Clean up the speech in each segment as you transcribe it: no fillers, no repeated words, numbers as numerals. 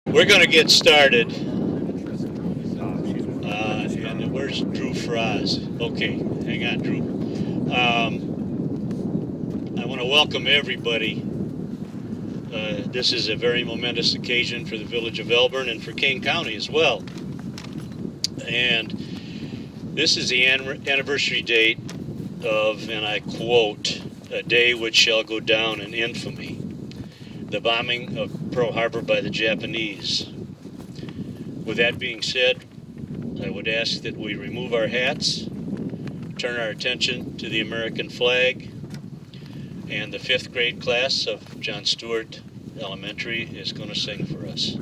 We're going to get started. And where's Drew Fraz? Okay, hang on, Drew. I want to welcome everybody. This is a very momentous occasion for the village of Elburn and for Kane County as well. And this is the anniversary date of, and I quote, a day which shall go down in infamy, the bombing of Pearl Harbor by the Japanese. With that being said, I would ask that we remove our hats, turn our attention to the American flag, and the 5th grade class of John Stewart Elementary is going to sing for us.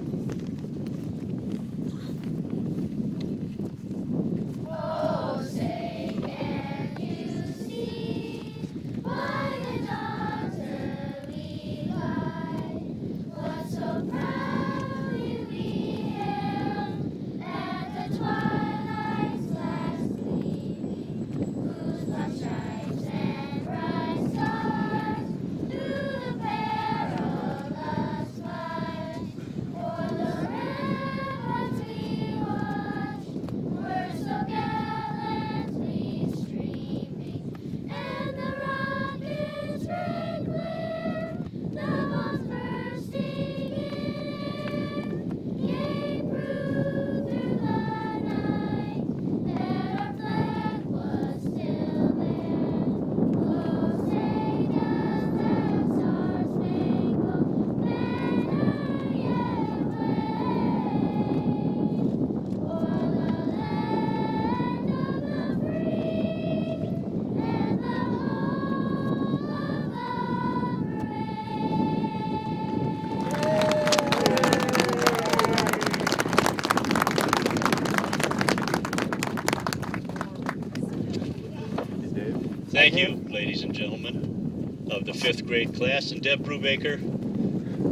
Thank you, ladies and gentlemen of the 5th grade class, and Deb Brubaker,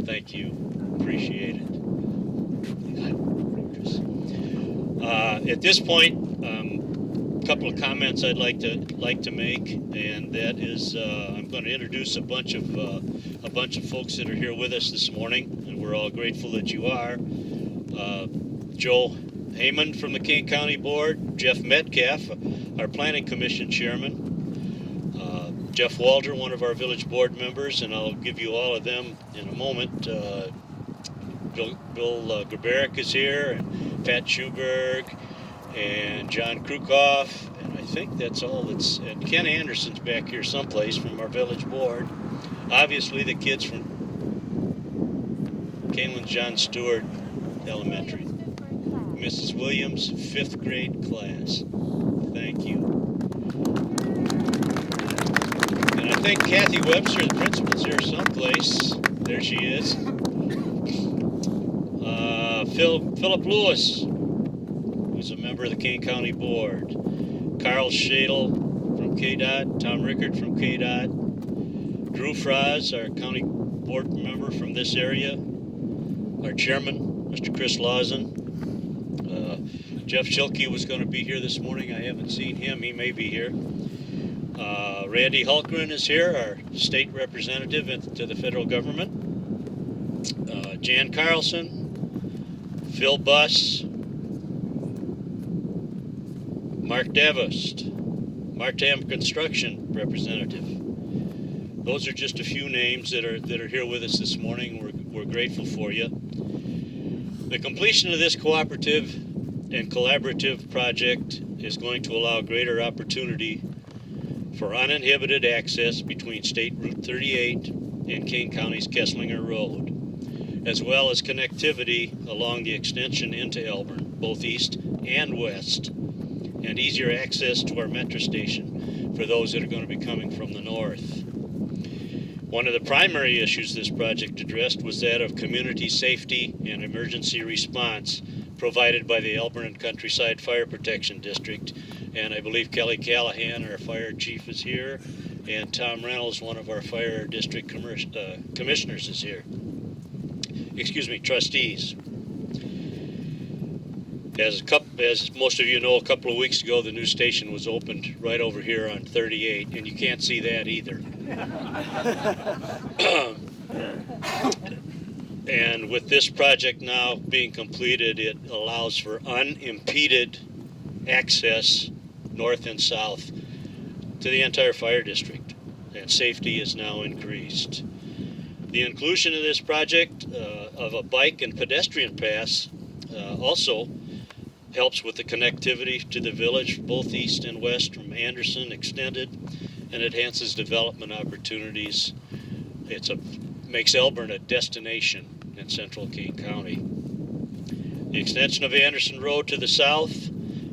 thank you, appreciate it. At this point, a couple of comments I'd like to make, and that is I'm going to introduce a bunch of folks that are here with us this morning, and we're all grateful that you are. Joe Heyman from the Kane County Board, Jeff Metcalf, our Planning Commission Chairman, Jeff Walter, one of our village board members, and I'll give you all of them in a moment. Bill Gerberick is here, and Pat Schuberg, and John Krukoff, and I think that's all that's, and Ken Anderson's back here someplace from our village board. Obviously the kids from Kaneland John Stewart Elementary. Mrs. Williams, 5th grade class. Thank you. And I think Kathy Webster, the principal's here someplace. There she is. Philip Lewis, who's a member of the Kane County Board. Carl Shadle from KDOT. Tom Rickard from KDOT. Drew Fraz, our county board member from this area. Our chairman, Mr. Chris Lawson. Jeff Schilke was going to be here this morning. I haven't seen him. He may be here. Randy Hulkgren is here, our state representative to the federal government. Jan Carlson, Phil Buss, Mark Davist, Martam Construction representative. Those are just a few names that are here with us this morning. We're grateful for you. The completion of this cooperative and collaborative project is going to allow greater opportunity for uninhibited access between State Route 38 and Kane County's Kesslinger Road, as well as connectivity along the extension into Elburn, both east and west, and easier access to our metro station for those that are going to be coming from the north. One of the primary issues this project addressed was that of community safety and emergency response provided by the Elburn and Countryside Fire Protection District. And I believe Kelly Callahan, our fire chief, is here, and Tom Reynolds, one of our fire district commissioners, is here. Trustees. As most of you know, a couple of weeks ago, the new station was opened right over here on 38, and you can't see that either. And And with this project now being completed, it allows for unimpeded access north and south to the entire fire district, and safety is now increased. The inclusion of this project of a bike and pedestrian pass also helps with the connectivity to the village, both east and west from Anderson extended, and enhances development opportunities. Makes Elburn a destination in central Kane County. The extension of Anderson Road to the south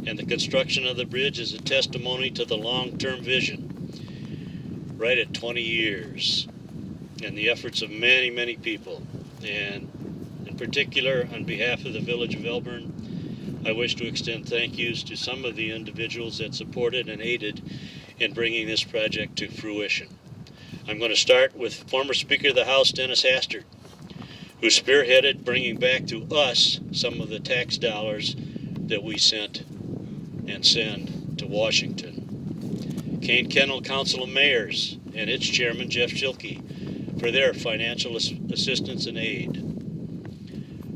and the construction of the bridge is a testimony to the long-term vision, right at 20 years, and the efforts of many, many people. And in particular, on behalf of the village of Elburn, I wish to extend thank yous to some of the individuals that supported and aided in bringing this project to fruition. I'm going to start with former Speaker of the House, Dennis Hastert, who spearheaded bringing back to us some of the tax dollars that we sent and send to Washington. Kane Kennel Council of Mayors and its chairman, Jeff Schilke, for their financial assistance and aid.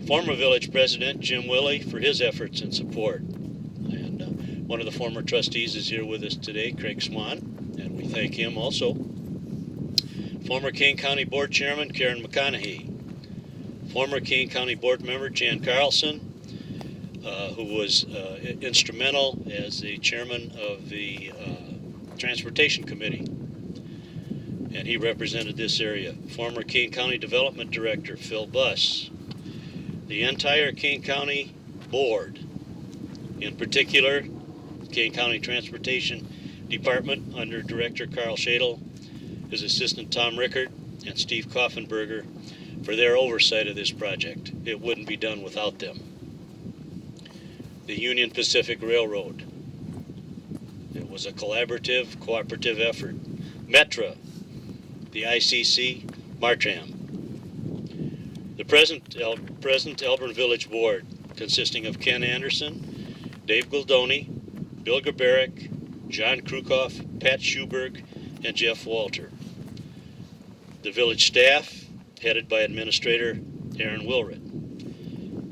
Former village president, Jim Willey, for his efforts and support. And one of the former trustees is here with us today, Craig Swan, and we thank him also. Former Kane County Board Chairman, Karen McConaughey. Former Kane County Board member, Jan Carlson, who was instrumental as the chairman of the Transportation Committee, and he represented this area. Former Kane County Development Director, Phil Buss. The entire Kane County Board, in particular, Kane County Transportation Department under Director Carl Shadle, his assistant Tom Rickert, and Steve Koffenberger for their oversight of this project. It wouldn't be done without them. The Union Pacific Railroad. It was a collaborative, cooperative effort. Metra, the ICC, Martram. The present Elburn Village Board, consisting of Ken Anderson, Dave Goldoni, Bill Gerberick, John Krukoff, Pat Schuberg, and Jeff Walter. The village staff, headed by Administrator Aaron Wilrett.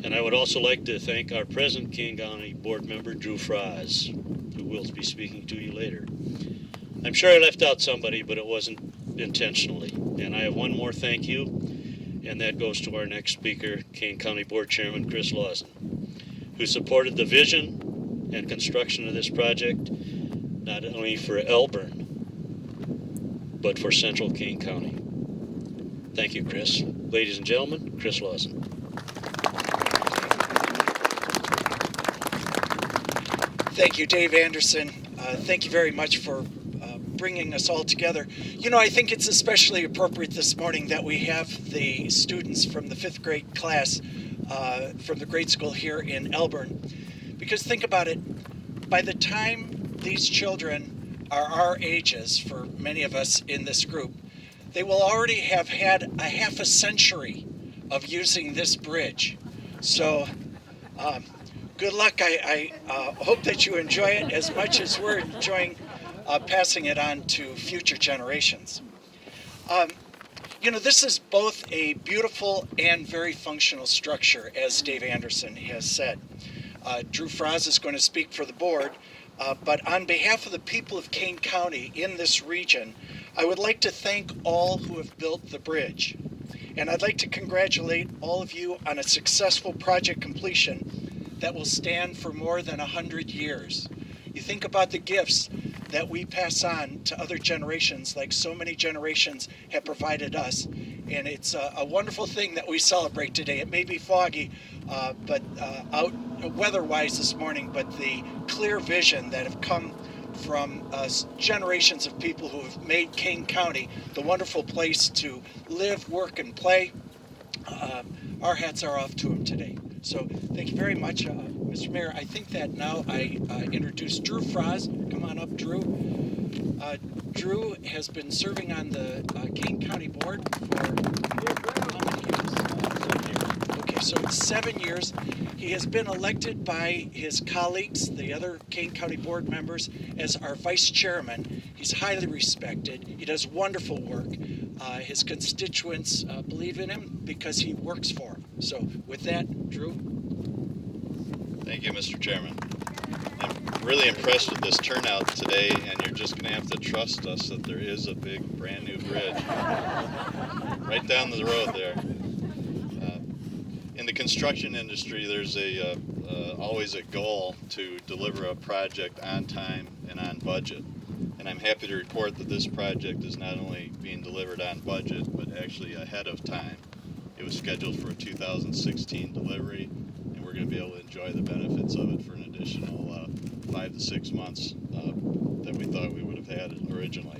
And I would also like to thank our present Kane County Board member, Drew Fraz, who will be speaking to you later. I'm sure I left out somebody, but it wasn't intentionally. And I have one more thank you, and that goes to our next speaker, Kane County Board Chairman Chris Lawson, who supported the vision and construction of this project, not only for Elburn, but for central Kane County. Thank you, Chris. Ladies and gentlemen, Chris Lawson. Thank you, Dave Anderson. Thank you very much for bringing us all together. You know, I think it's especially appropriate this morning that we have the students from the 5th grade class from the grade school here in Elburn. Because think about it, by the time these children are our ages, for many of us in this group, they will already have had a half a century of using this bridge. So good luck. I hope that you enjoy it as much as we're enjoying passing it on to future generations. You know, this is both a beautiful and very functional structure, as Dave Anderson has said. Drew Fraz is going to speak for the board, but on behalf of the people of Kane County in this region, I would like to thank all who have built the bridge. And I'd like to congratulate all of you on a successful project completion that will stand for more than 100 years. You think about the gifts that we pass on to other generations, like so many generations have provided us. And it's a wonderful thing that we celebrate today. It may be foggy, but out weather-wise this morning, but the clear vision that have come from generations of people who have made Kane County the wonderful place to live, work, and play. Our hats are off to them today. So thank you very much, Mr. Mayor. I think that now I introduce Drew Fraz. Come on up, Drew. Drew has been serving on the Kane County Board for how many years? Okay, so it's 7 years. He has been elected by his colleagues, the other Kane County Board members, as our vice chairman. He's highly respected. He does wonderful work. His constituents believe in him because he works for them. So with that, Drew. Thank you, Mr. Chairman. I'm really impressed with this turnout today, and you're just going to have to trust us that there is a big brand new bridge right down the road there. In the construction industry, there's always a goal to deliver a project on time and on budget. And I'm happy to report that this project is not only being delivered on budget, but actually ahead of time. It was scheduled for a 2016 delivery, and we're going to be able to enjoy the benefits of it for an additional 5 to 6 months that we thought we would have had originally.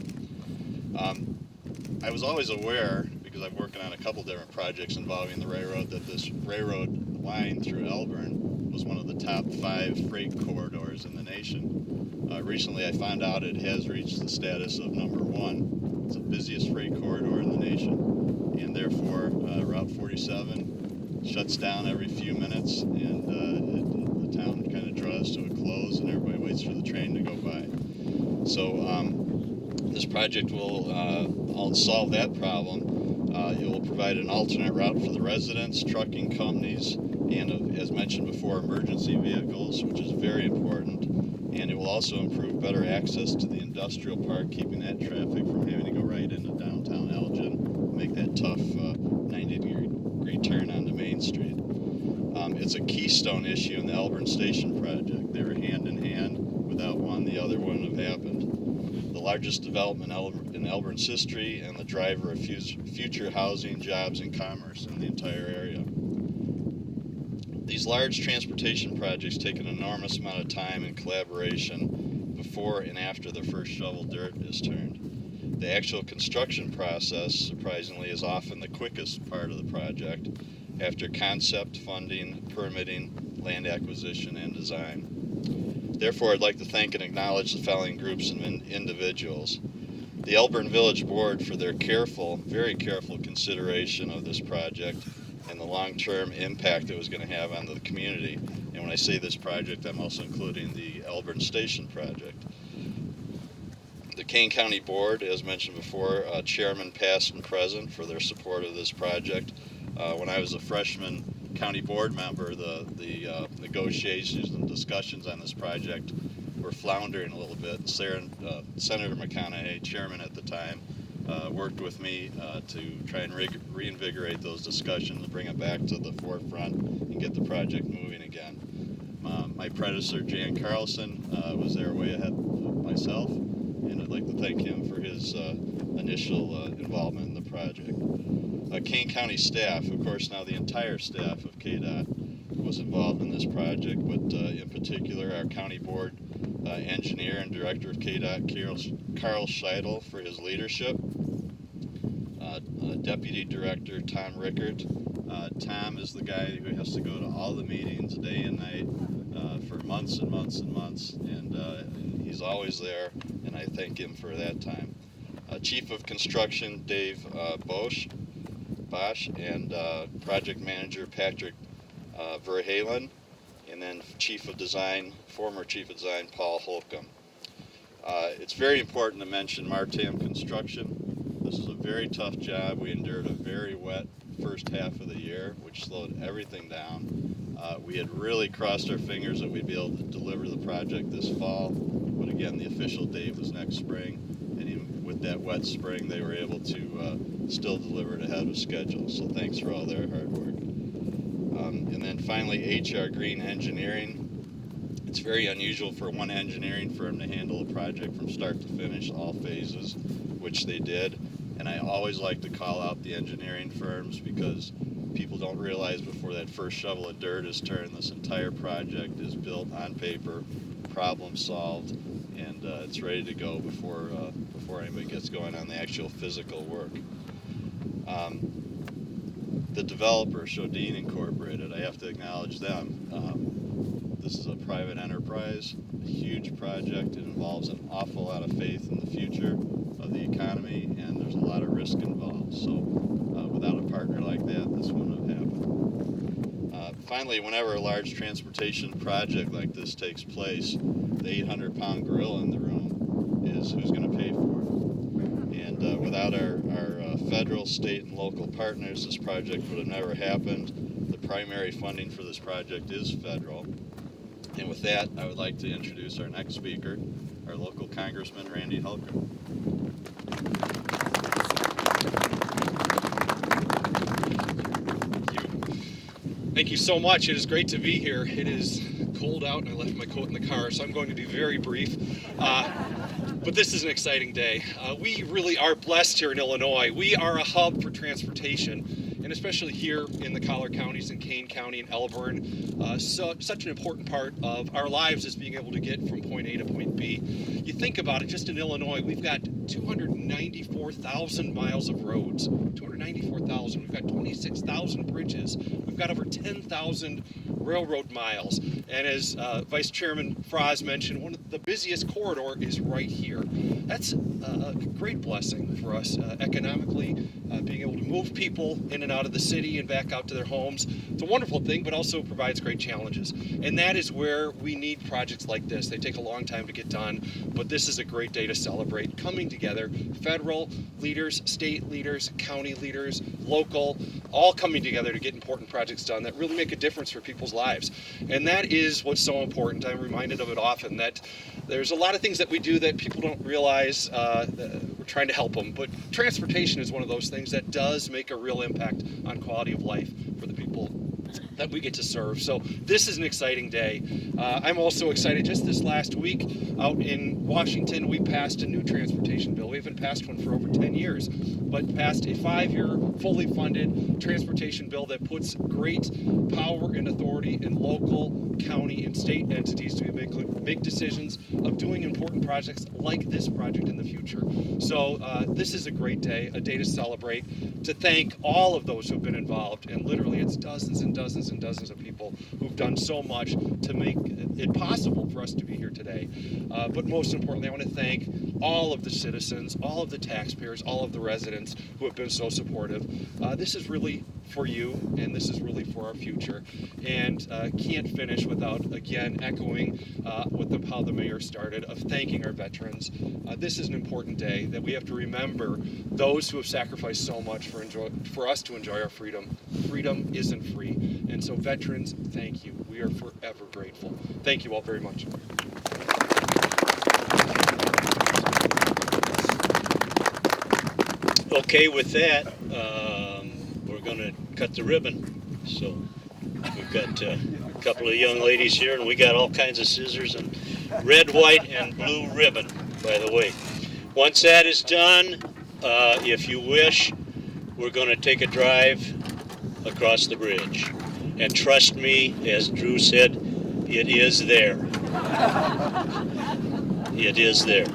I was always aware, because I'm working on a couple different projects involving the railroad, that this railroad line through Elburn was one of the top 5 freight corridors in the nation. Recently I found out it has reached the status of number 1. It's the busiest freight corridor in the nation, and therefore Route 47 shuts down every few minutes, and the town kind of draws to a close, and everybody waits for the train to go by. So this project will solve that problem. It will provide an alternate route for the residents, trucking companies, and as mentioned before, emergency vehicles, which is very important. And it will also improve better access to the industrial park, keeping that traffic from having to go right into downtown Elgin, make that tough 90-degree turn onto Main Street. It's a keystone issue in the Elburn Station project. They were hand in hand. Without one, the other wouldn't have happened. The largest development in Elburn's history, and the driver of future housing, jobs, and commerce in the entire area. These large transportation projects take an enormous amount of time and collaboration before and after the first shovel dirt is turned. The actual construction process, surprisingly, is often the quickest part of the project, after concept, funding, permitting, land acquisition, and design. Therefore, I'd like to thank and acknowledge the following groups and individuals. The Elburn Village Board for their careful, very careful consideration of this project and the long-term impact it was going to have on the community. And when I say this project, I'm also including the Elburn Station project. The Kane County Board, as mentioned before, chairman past and present, for their support of this project. When I was a freshman county board member, the negotiations and discussions on this project were floundering a little bit. Senator McConaughey, chairman at the time, worked with me to try and reinvigorate those discussions, bring it back to the forefront, and get the project moving again. My predecessor, Jan Carlson, was there way ahead of myself, and I'd like to thank him for his initial involvement in the project. Kane County staff, of course, now the entire staff of KDOT was involved in this project, but in particular our county board engineer and director of KDOT, Carl Scheidel, for his leadership. Deputy Director Tom Rickert. Tom is the guy who has to go to all the meetings day and night for months and months and months, and he's always there, and I thank him for that time. Chief of Construction Dave Bosch, and Project Manager Patrick Verhalen, and then former Chief of Design Paul Holcomb. It's very important to mention Martam Construction. This is a very tough job. We endured a very wet first half of the year, which slowed everything down. We had really crossed our fingers that we'd be able to deliver the project this fall, but again, the official date was next spring, and even with that wet spring, they were able to still deliver it ahead of schedule, so thanks for all their hard work. And then finally, HR Green Engineering. It's very unusual for one engineering firm to handle a project from start to finish, all phases, which they did. And I always like to call out the engineering firms, because people don't realize before that first shovel of dirt is turned, this entire project is built on paper, problem solved, and it's ready to go before anybody gets going on the actual physical work. The developer, Shodine Incorporated, I have to acknowledge them. This is a private enterprise, a huge project. It involves an awful lot of faith in the future of the economy, and there's a lot of risk involved. So without a partner like that, this wouldn't have happened. Finally, whenever a large transportation project like this takes place, the 800-pound gorilla in the room is who's going to pay for it. And without our federal, state, and local partners, this project would have never happened. primary funding for this project is federal. And with that, I would like to introduce our next speaker, our local Congressman, Randy Halker. Thank you so much. It is great to be here. It is cold out and I left my coat in the car, so I'm going to be very brief. But this is an exciting day. We really are blessed here in Illinois. We are a hub for transportation, and especially here in the Collier counties and Kane County and Elburn, such an important part of our lives is being able to get from point A to point B. You think about it, just in Illinois, we've got 294,000 miles of roads. 294,000. We've got 26,000 bridges. We've got over 10,000 railroad miles. And as Vice Chairman Froz mentioned, one of the busiest corridor is right here. That's a great blessing for us economically, being able to move people in and out of the city and back out to their homes. It's a wonderful thing, but also provides great challenges. And that is where we need projects like this. They take a long time to get done, but this is a great day to celebrate coming together. Federal leaders, state leaders, county leaders, local, all coming together to get important projects done that really make a difference for people's lives. And that is what's so important. I'm reminded of it often, that there's a lot of things that we do that people don't realize we're trying to help them. But transportation is one of those things that does make a real impact on quality of life for the people that we get to serve. So this is an exciting day. I'm also excited. Just this last week out in Washington, we passed a new transportation bill. We haven't passed one for over 10 years, but passed a 5-year, fully funded transportation bill that puts great power and authority in local, county, and state entities to make decisions of doing important projects like this project in the future. So this is a great day, a day to celebrate, to thank all of those who have been involved, and literally it's dozens and dozens and dozens of people who've done so much to make it possible for us to be here today. But most importantly, I want to thank all of the citizens, all of the taxpayers, all of the residents who have been so supportive. This is really for you, and this is really for our future. And can't finish without, again, echoing how the mayor started, of thanking our veterans. This is an important day that we have to remember those who have sacrificed so much for us to enjoy our freedom. Freedom isn't free. And so veterans, thank you. We are forever grateful. Thank you all very much. Okay, with that, we're going to cut the ribbon. So we've got a couple of young ladies here, and we got all kinds of scissors and red, white, and blue ribbon, by the way. Once that is done, if you wish, we're going to take a drive across the bridge. And trust me, as Drew said, it is there. It is there.